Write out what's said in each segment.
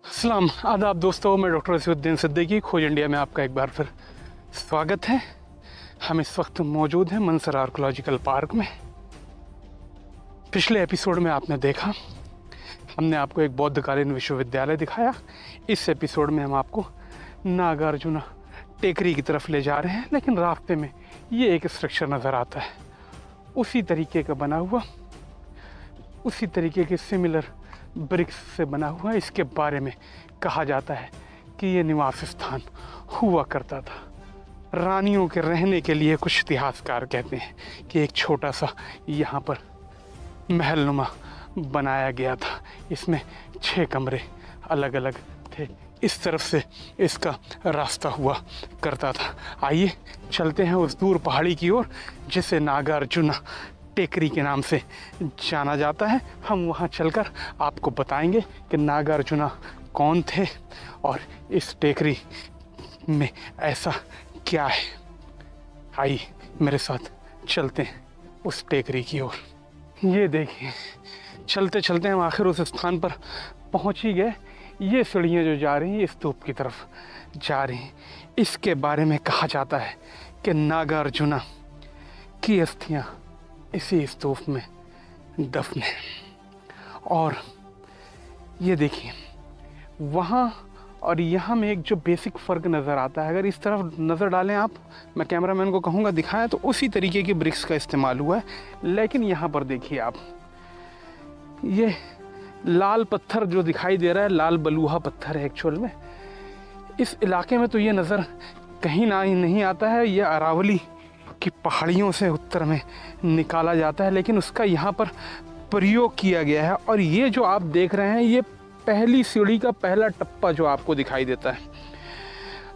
सलाम आदाब दोस्तों, मैं डॉक्टर असदुद्दीन सिद्दीकी खोज इंडिया में आपका एक बार फिर स्वागत है। हम इस वक्त मौजूद हैं मंसर आर्कोलॉजिकल पार्क में। पिछले एपिसोड में आपने देखा, हमने आपको एक बौद्धकालीन विश्वविद्यालय दिखाया। इस एपिसोड में हम आपको नागार्जुना टेकरी की तरफ ले जा रहे हैं, लेकिन रास्ते में ये एक स्ट्रक्चर नज़र आता है, उसी तरीके का बना हुआ, उसी तरीके के सिमिलर ब्रिक्स से बना हुआ। इसके बारे में कहा जाता है कि ये निवास स्थान हुआ करता था। रानियों के रहने के लिए कुछ इतिहासकार कहते हैं कि एक छोटा सा यहाँ पर महलनुमा बनाया गया था। इसमें 6 कमरे अलग अलग थे। इस तरफ से इसका रास्ता हुआ करता था। आइए चलते हैं उस दूर पहाड़ी की ओर जिसे नागार्जुना टेकरी के नाम से जाना जाता है। हम वहाँ चलकर आपको बताएंगे कि नागार्जुना कौन थे और इस टेकरी में ऐसा क्या है। आइए मेरे साथ चलते हैं उस टेकरी की ओर। ये देखिए, चलते चलते हम आखिर उस स्थान पर पहुँच ही गए। ये सीढ़ियाँ जो जा रही हैं इस स्तूप की तरफ जा रही हैं। इसके बारे में कहा जाता है कि नागार्जुना की अस्थियाँ इसी स्तूप में दफन है। और ये देखिए, वहाँ और यहाँ में एक जो बेसिक फ़र्क नज़र आता है, अगर इस तरफ नज़र डालें आप, मैं कैमरामैन को कहूँगा दिखाएं, तो उसी तरीके की ब्रिक्स का इस्तेमाल हुआ है। लेकिन यहाँ पर देखिए आप, ये लाल पत्थर जो दिखाई दे रहा है, लाल बलूहा पत्थर है एक्चुअल में। इस इलाके में तो ये नज़र कहीं ना ही नहीं आता है। ये अरावली की पहाड़ियों से उत्तर में निकाला जाता है, लेकिन उसका यहाँ पर प्रयोग किया गया है। और ये जो आप देख रहे हैं, ये पहली सीढ़ी का पहला टप्पा जो आपको दिखाई देता है।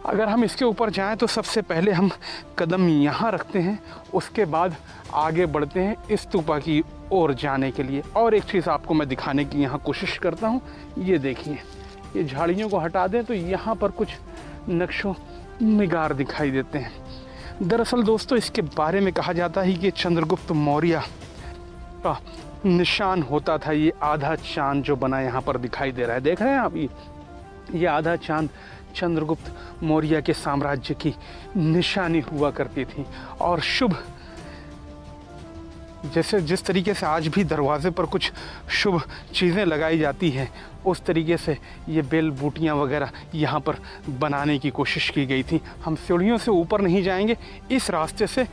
अगर हम इसके ऊपर जाएं तो सबसे पहले हम कदम यहाँ रखते हैं, उसके बाद आगे बढ़ते हैं इस स्तूपा की ओर जाने के लिए। और एक चीज़ आपको मैं दिखाने की यहाँ कोशिश करता हूँ। ये देखिए, ये झाड़ियों को हटा दें तो यहाँ पर कुछ नक्शों निगार दिखाई देते हैं। दरअसल दोस्तों, इसके बारे में कहा जाता है कि चंद्रगुप्त मौर्य का निशान होता था। ये आधा चांद जो बना यहाँ पर दिखाई दे रहा है, देख रहे हैं आप, ये आधा चांद चंद्रगुप्त मौर्य के साम्राज्य की निशानी हुआ करती थी। और शुभ, जैसे जिस तरीके से आज भी दरवाजे पर कुछ शुभ चीज़ें लगाई जाती हैं, उस तरीके से ये बेल बूटियाँ वगैरह यहाँ पर बनाने की कोशिश की गई थी। हम सीढ़ियों से ऊपर नहीं जाएंगे, इस रास्ते से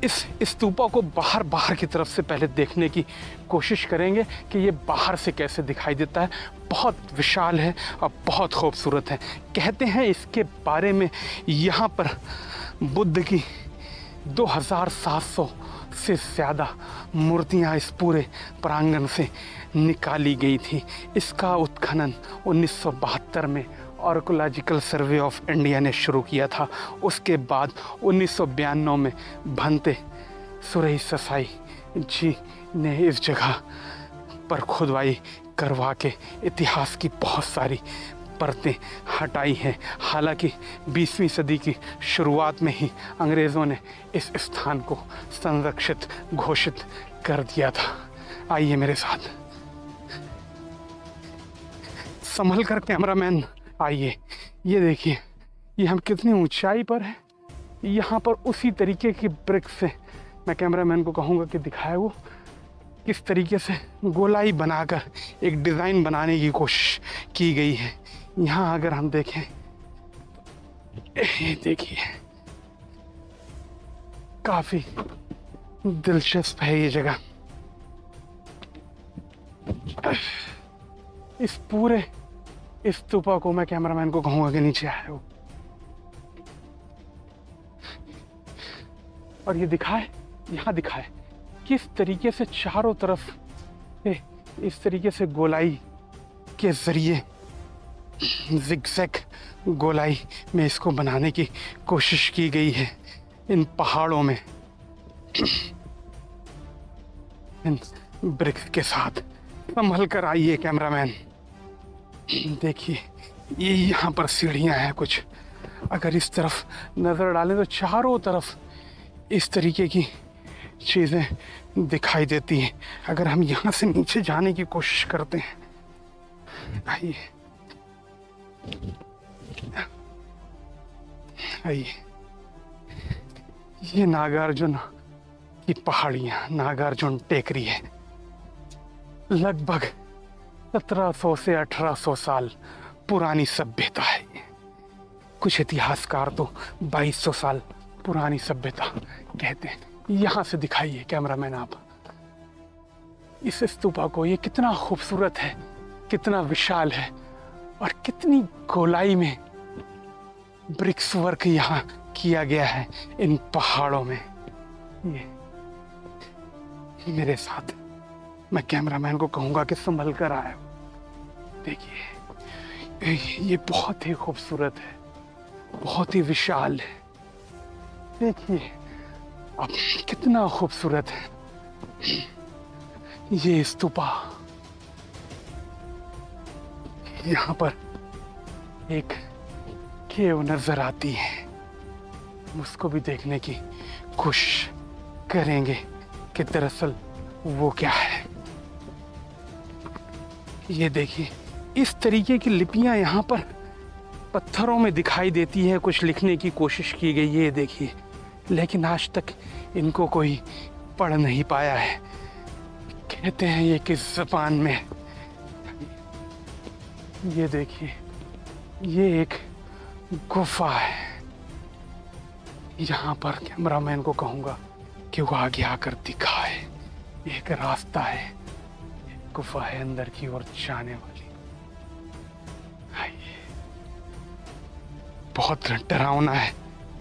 इस स्तूपा को बाहर की तरफ से पहले देखने की कोशिश करेंगे कि ये बाहर से कैसे दिखाई देता है। बहुत विशाल है और बहुत खूबसूरत है। कहते हैं इसके बारे में यहाँ पर बुद्ध की 2700 से ज़्यादा मूर्तियाँ इस पूरे प्रांगण से निकाली गई थी। इसका उत्खनन 1972 में आर्कोलॉजिकल सर्वे ऑफ इंडिया ने शुरू किया था। उसके बाद 1992 में भंते सुरई ससाई जी ने इस जगह पर खुदाई करवा के इतिहास की बहुत सारी परतें हटाई हैं। हालांकि 20वीं सदी की शुरुआत में ही अंग्रेज़ों ने इस स्थान को संरक्षित घोषित कर दिया था। आइए मेरे साथ, संभल कर कैमरामैन, आइए। ये देखिए, ये हम कितनी ऊंचाई पर हैं। यहाँ पर उसी तरीके की ब्रिक्स से, मैं कैमरामैन को कहूँगा कि दिखाए वो किस तरीके से गोलाई बनाकर एक डिज़ाइन बनाने की कोशिश की गई है। यहाँ अगर हम देखें, ये देखिए, काफ़ी दिलचस्प है ये जगह। इस पूरे इस स्तूपा को मैं कैमरामैन को कहूँगा कि नीचे आए हो और ये दिखाए, यहाँ दिखाए किस तरीके से चारों तरफ इस तरीके से गोलाई के ज़रिए, ज़िगज़ैग गोलाई में इसको बनाने की कोशिश की गई है इन पहाड़ों में, इन ब्रिक्स के साथ। संभल कर आइए कैमरामैन। देखिए, ये यहाँ पर सीढ़ियाँ हैं कुछ। अगर इस तरफ नज़र डालें तो चारों तरफ इस तरीके की चीज़ें दिखाई देती हैं। अगर हम यहाँ से नीचे जाने की कोशिश करते हैं, आइए, आइए, ये नागार्जुन की पहाड़ियां, नागार्जुन टेकरी है। लगभग 1700 से 1800 साल पुरानी सभ्यता है। कुछ इतिहासकार तो 2200 साल पुरानी सभ्यता कहते हैं। यहाँ से दिखाइए कैमरामैन आप इस स्तूपा को। ये कितना खूबसूरत है, कितना विशाल है और कितनी गोलाई में ब्रिक्स वर्क यहाँ किया गया है इन पहाड़ों में। ये मेरे साथ, मैं कैमरामैन को कहूँगा कि संभल कर आए। देखिए ये बहुत ही खूबसूरत है, बहुत ही विशाल है। देखिए अब कितना खूबसूरत है ये स्तूपा। यहाँ पर एक केव नजर आती है, उसको भी देखने की कोशिश करेंगे कि दरअसल वो क्या है। ये देखिए इस तरीके की लिपियां यहाँ पर पत्थरों में दिखाई देती है, कुछ लिखने की कोशिश की गई है। ये देखिए, लेकिन आज तक इनको कोई पढ़ नहीं पाया है। कहते हैं ये किस ज़बान में। ये देखिए ये एक गुफा है। यहाँ पर कैमरामैन को कहूँगा कि वो आगे आकर दिखाए। एक रास्ता है, गुफा है अंदर की ओर जाने वाली। बहुत डरावना है,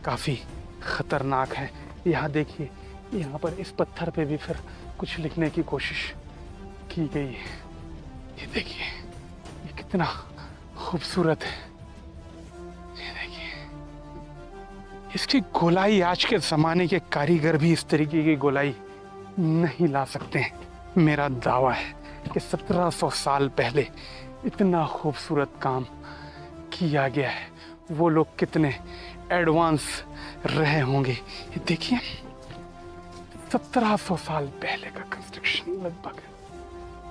काफ़ी खतरनाक है। यहाँ देखिए, यहाँ पर इस पत्थर पे भी फिर कुछ लिखने की कोशिश की गई है। ये देखिए ये कितना खूबसूरत है। ये देखिए इसकी गोलाई आज के ज़माने के कारीगर भी इस तरीके की गोलाई नहीं ला सकते हैं। मेरा दावा है कि 1700 साल पहले इतना खूबसूरत काम किया गया है। वो लोग कितने एडवांस रहे होंगे। ये देखिए 1700 साल पहले का कंस्ट्रक्शन लगभग।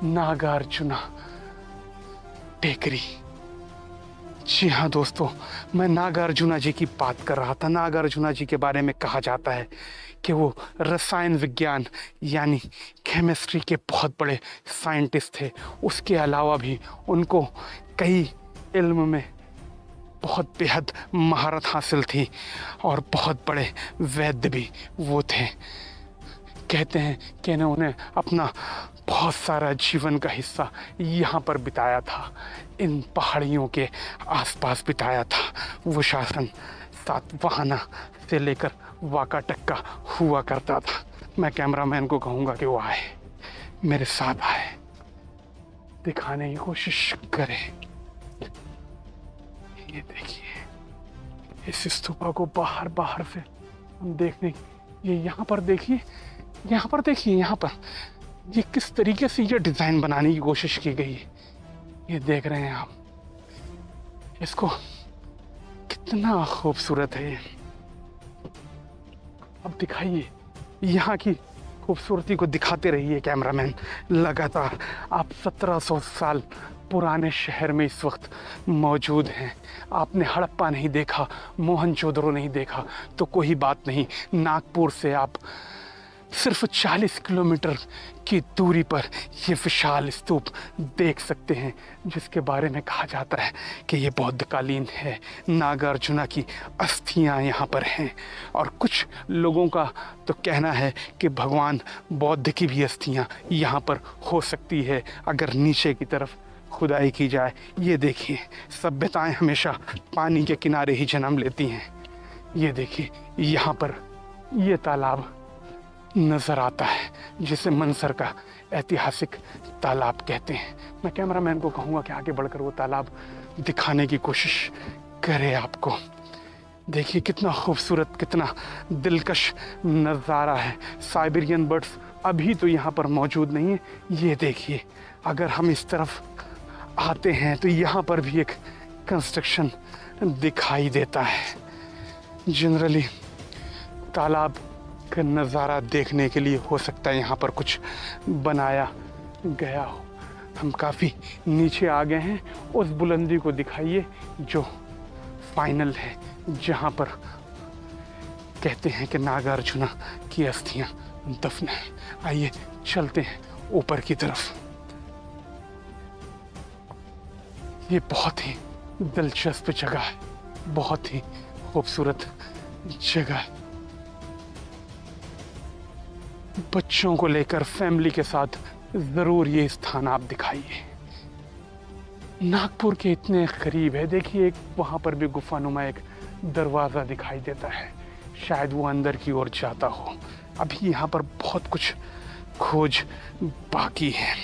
नागार्जुना टेकरी। जी हाँ दोस्तों, मैं नागार्जुना जी की बात कर रहा था। नागार्जुना जी के बारे में कहा जाता है कि वो रसायन विज्ञान यानी केमिस्ट्री के बहुत बड़े साइंटिस्ट थे। उसके अलावा भी उनको कई इल्म में बहुत बेहद महारत हासिल थी और बहुत बड़े वैद्य भी वो थे। कहते हैं कि उन्होंने अपना बहुत सारा जीवन का हिस्सा यहाँ पर बिताया था, इन पहाड़ियों के आसपास बिताया था। वो शासन सातवाहना से लेकर वाकाटक्का हुआ करता था। मैं कैमरामैन को कहूँगा कि वो आए, मेरे साथ आए, दिखाने की कोशिश करें। ये देखिए इस स्तूपा को बाहर से हम देखने, ये यहाँ पर देखिए, यहाँ पर देखिए, यहाँ पर ये किस तरीके से ये डिज़ाइन बनाने की कोशिश की गई है। ये देख रहे हैं आप, इसको कितना खूबसूरत है। अब दिखाइए, यहाँ की खूबसूरती को दिखाते रहिए कैमरामैन लगातार। आप 1700 साल पुराने शहर में इस वक्त मौजूद हैं। आपने हड़प्पा नहीं देखा, मोहनजोदड़ो नहीं देखा तो कोई बात नहीं। नागपुर से आप सिर्फ 40 किलोमीटर की दूरी पर ये विशाल स्तूप देख सकते हैं, जिसके बारे में कहा जाता है कि ये बौद्धकालीन है। नागार्जुना की अस्थियां यहाँ पर हैं और कुछ लोगों का तो कहना है कि भगवान बौद्ध की भी अस्थियां यहाँ पर हो सकती है अगर नीचे की तरफ खुदाई की जाए। ये देखिए, सभ्यताएं हमेशा पानी के किनारे ही जन्म लेती हैं। ये देखिए यहाँ पर ये तालाब नज़र आता है जिसे मनसर का ऐतिहासिक तालाब कहते हैं। मैं कैमरामैन को कहूँगा कि आगे बढ़कर वो तालाब दिखाने की कोशिश करे आपको। देखिए कितना खूबसूरत, कितना दिलकश नज़ारा है। साइबेरियन बर्ड्स अभी तो यहाँ पर मौजूद नहीं है। ये देखिए, अगर हम इस तरफ आते हैं तो यहाँ पर भी एक कंस्ट्रक्शन दिखाई देता है। जनरली तालाब का नज़ारा देखने के लिए हो सकता है यहाँ पर कुछ बनाया गया हो। हम काफ़ी नीचे आ गए हैं। उस बुलंदी को दिखाइए जो फाइनल है, जहाँ पर कहते हैं कि नागार्जुना की अस्थियाँ दफन है। आइए चलते हैं ऊपर की तरफ। ये बहुत ही दिलचस्प जगह है, बहुत ही खूबसूरत जगह है। बच्चों को लेकर फैमिली के साथ ज़रूर ये स्थान आप दिखाइए। नागपुर के इतने करीब है। देखिए एक वहाँ पर भी गुफानुमा एक दरवाज़ा दिखाई देता है, शायद वो अंदर की ओर जाता हो। अभी यहाँ पर बहुत कुछ खोज बाकी है,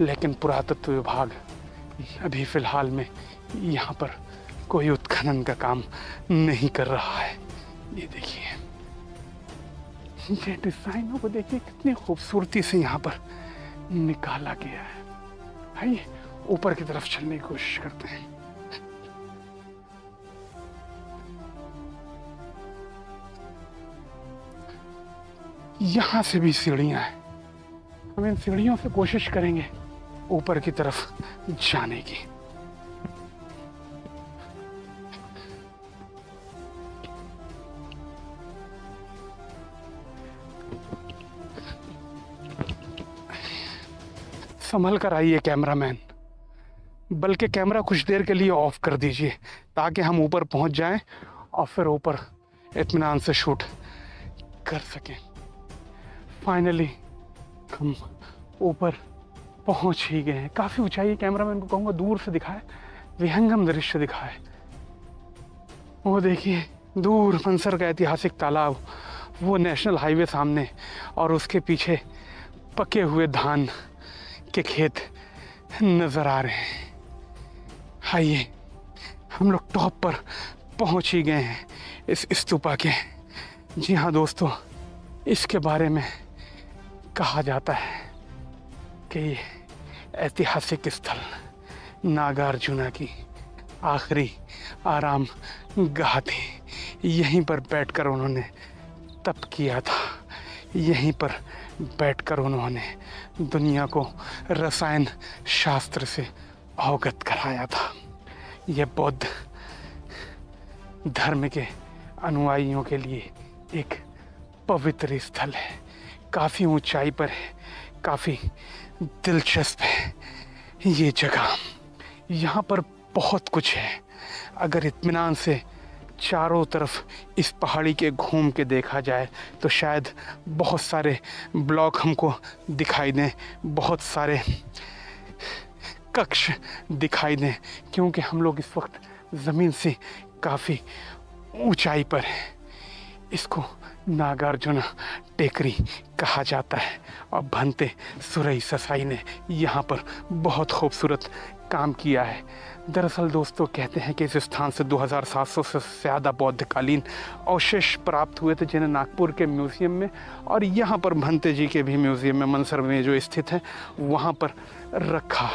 लेकिन पुरातत्व विभाग अभी फ़िलहाल में यहाँ पर कोई उत्खनन का काम नहीं कर रहा है। ये देखिए, ये डिज़ाइनों को देखिए कितनी खूबसूरती से यहाँ पर निकाला गया है। आइए ऊपर की तरफ चलने की कोशिश करते हैं। यहाँ से भी सीढ़ियाँ हैं। हम इन सीढ़ियों से कोशिश करेंगे ऊपर की तरफ जाने की। संभल कर आइए कैमरामैन, बल्कि कैमरा कुछ देर के लिए ऑफ कर दीजिए ताकि हम ऊपर पहुंच जाएं और फिर ऊपर इत्मीनान से शूट कर सकें। फाइनली हम ऊपर पहुंच ही गए हैं। काफ़ी ऊंचाई है, कैमरामैन को कहूँगा दूर से दिखाए, विहंगम दृश्य दिखाए। वो देखिए दूर मंसर का ऐतिहासिक तालाब, वो नेशनल हाईवे सामने, और उसके पीछे पके हुए धान के खेत नज़र आ रहे हैं। आइए हम लोग टॉप पर पहुंच ही गए हैं इस स्तूपा के। जी हाँ दोस्तों, इसके बारे में कहा जाता है कि ये ऐतिहासिक स्थल नागार्जुना की आखिरी आराम गाह थी। यहीं पर बैठकर उन्होंने तप किया था, यहीं पर बैठकर उन्होंने दुनिया को रसायन शास्त्र से अवगत कराया था। यह बौद्ध धर्म के अनुयायियों के लिए एक पवित्र स्थल है। काफ़ी ऊंचाई पर है, काफ़ी दिलचस्प है ये जगह। यहाँ पर बहुत कुछ है। अगर इत्मीनान से चारों तरफ इस पहाड़ी के घूम के देखा जाए तो शायद बहुत सारे ब्लॉक हमको दिखाई दें, बहुत सारे कक्ष दिखाई दें, क्योंकि हम लोग इस वक्त ज़मीन से काफ़ी ऊंचाई पर है। इसको नागार्जुना टेकरी कहा जाता है और भंते सुरई ससाई ने यहाँ पर बहुत खूबसूरत काम किया है। दरअसल दोस्तों कहते हैं कि इस स्थान से 2700 से ज़्यादा बौद्धकालीन अवशेष प्राप्त हुए थे, जिन्हें नागपुर के म्यूज़ियम में और यहाँ पर भंते जी के भी म्यूज़ियम में मनसर में जो स्थित है वहाँ पर रखा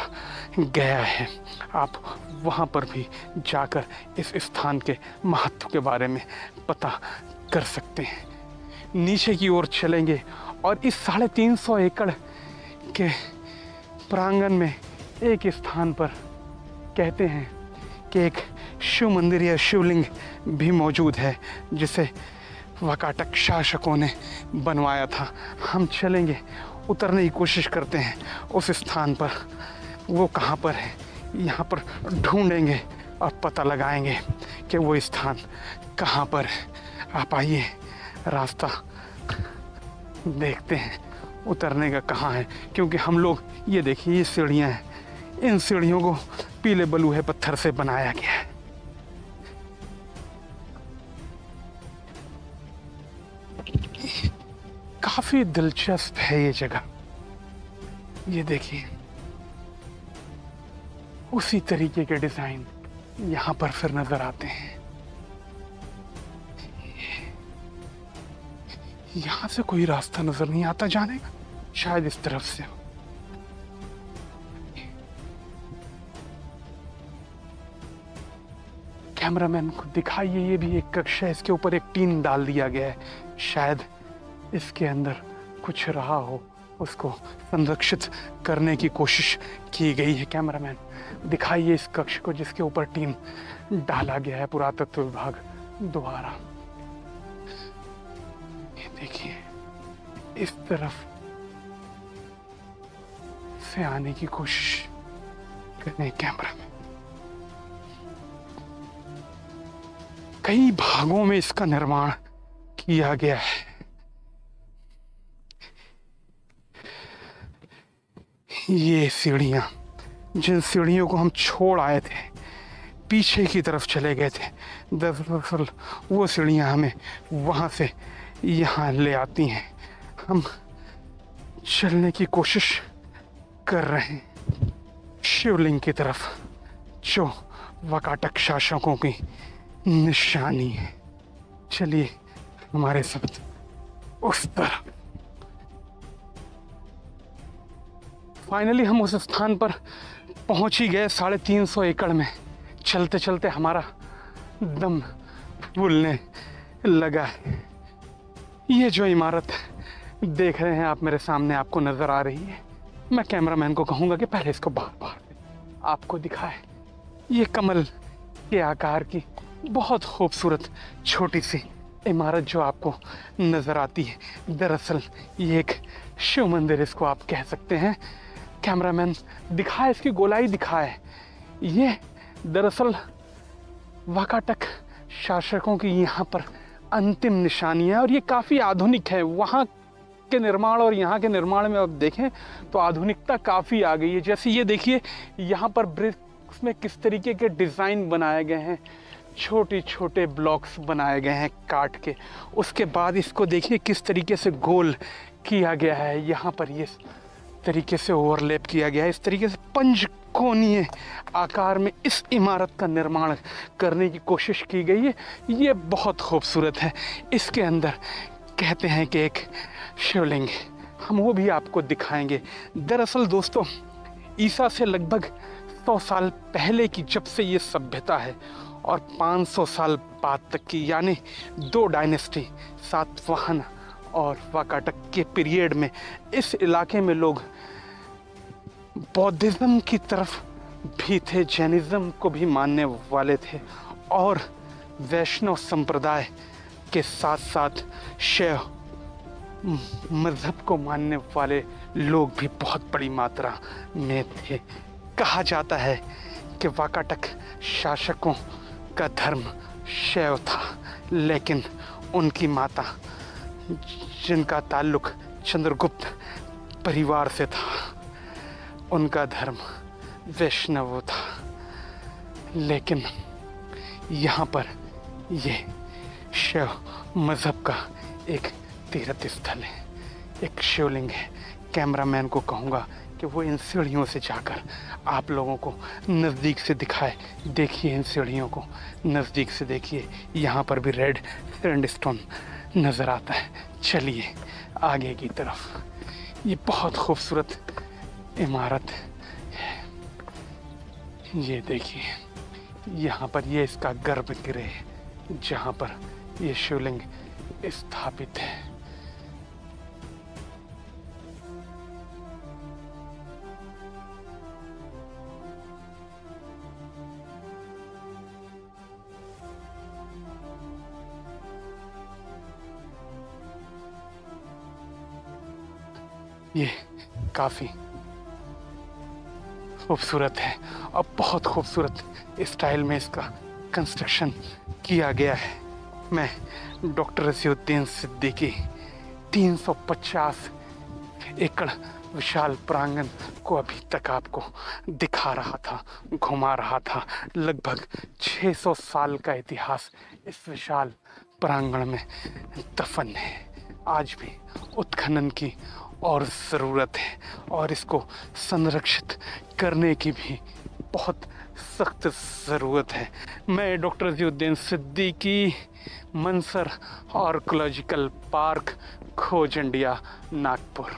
गया है। आप वहाँ पर भी जाकर इस स्थान के महत्व के बारे में पता कर सकते हैं। नीचे की ओर चलेंगे और इस 350 एकड़ के प्रांगण में एक स्थान पर कहते हैं कि एक शिव मंदिर या शिवलिंग भी मौजूद है, जिसे वाकाटक शासकों ने बनवाया था। हम चलेंगे, उतरने की कोशिश करते हैं उस स्थान पर। वो कहाँ पर है, यहाँ पर ढूंढेंगे और पता लगाएंगे कि वो स्थान कहाँ पर है। आप आइए, रास्ता देखते हैं उतरने का कहाँ है, क्योंकि हम लोग ये देखिए ये सीढ़ियाँ हैं, इन सीढ़ियों को पीले बलूहे पत्थर से बनाया गया है। काफी दिलचस्प है ये जगह। ये देखिए उसी तरीके के डिजाइन यहाँ पर फिर नजर आते हैं। यहाँ से कोई रास्ता नजर नहीं आता जाने का, शायद इस तरफ से हो। कैमरामैन को दिखाइए, ये भी एक कक्ष है, इसके ऊपर एक टीन डाल दिया गया है। शायद इसके अंदर कुछ रहा हो उसको संरक्षित करने की कोशिश की गई है। कैमरामैन दिखाइए इस कक्ष को जिसके ऊपर टीन डाला गया है पुरातत्व विभाग द्वारा। ये देखिए इस तरफ से आने की कोशिश करें कैमरा में। कई भागों में इसका निर्माण किया गया है। ये सीढ़ियां, जिन सीढ़ियों को हम छोड़ आए थे, पीछे की तरफ चले गए थे, दरअसल वो सीढ़ियां हमें वहां से यहाँ ले आती हैं। हम चलने की कोशिश कर रहे हैं शिवलिंग की तरफ, जो वाकाटक शासकों की निशानी है। चलिए हमारे साथ उस तरफ। फाइनली हम उस स्थान पर पहुंच ही गए 350 एकड़ में। चलते चलते हमारा दम फूलने लगा है। ये जो इमारत देख रहे हैं आप मेरे सामने, आपको नजर आ रही है, मैं कैमरामैन को कहूँगा कि पहले इसको बार बार आपको दिखाए। ये कमल के आकार की बहुत खूबसूरत छोटी सी इमारत जो आपको नज़र आती है, दरअसल ये एक शिव मंदिर इसको आप कह सकते हैं। कैमरामैन दिखाए, इसकी गोलाई दिखाए। ये दरअसल वाकाटक शासकों की यहाँ पर अंतिम निशानियाँ, और ये काफ़ी आधुनिक है। वहाँ के निर्माण और यहाँ के निर्माण में आप देखें तो आधुनिकता काफ़ी आ गई है। जैसे ये देखिए यहाँ पर ब्रिक्स में किस तरीके के डिज़ाइन बनाए गए हैं, छोटे छोटे ब्लॉक्स बनाए गए हैं काट के। उसके बाद इसको देखिए किस तरीके से गोल किया गया है, यहाँ पर ये तरीके से ओवरलैप किया गया है। इस तरीके से पंचकोणीय आकार में इस इमारत का निर्माण करने की कोशिश की गई है। ये बहुत खूबसूरत है। इसके अंदर कहते हैं कि एक शिवलिंग, हम वो भी आपको दिखाएंगे। दरअसल दोस्तों, ईसा से लगभग 100 साल पहले की जब से ये सभ्यता है, और 500 साल बाद तक की, यानी 2 डायनेस्टी सातवाहन और वाकाटक के पीरियड में इस इलाके में लोग बौद्धिज्म की तरफ भी थे, जैनिज्म को भी मानने वाले थे, और वैष्णव संप्रदाय के साथ साथ शैव मजहब को मानने वाले लोग भी बहुत बड़ी मात्रा में थे। कहा जाता है कि वाकाटक शासकों का धर्म शैव था, लेकिन उनकी माता, जिनका ताल्लुक चंद्रगुप्त परिवार से था, उनका धर्म वैष्णव था। लेकिन यहाँ पर ये शैव मजहब का एक तीर्थ स्थल है, एक शिवलिंग है। कैमरामैन को कहूँगा कि वो इन सीढ़ियों से जाकर आप लोगों को नज़दीक से दिखाए। देखिए इन सीढ़ियों को नज़दीक से देखिए, यहाँ पर भी रेड सैंडस्टोन नज़र आता है। चलिए आगे की तरफ। ये बहुत खूबसूरत इमारत है। ये देखिए यहाँ पर ये इसका गर्भगृह है, जहाँ पर ये शिवलिंग स्थापित है। ये काफ़ी खूबसूरत है और बहुत खूबसूरत स्टाइल में इसका कंस्ट्रक्शन किया गया है। मैं डॉक्टर रज़ियुद्दीन सिद्दीकी 350 एकड़ विशाल प्रांगण को अभी तक आपको दिखा रहा था, घुमा रहा था। लगभग 600 साल का इतिहास इस विशाल प्रांगण में दफन है। आज भी उत्खनन की और ज़रूरत है, और इसको संरक्षित करने की भी बहुत सख्त ज़रूरत है। मैं doctor Raziuddin Siddiqui, Mansar archaeological park, Khoj India, Nagpur.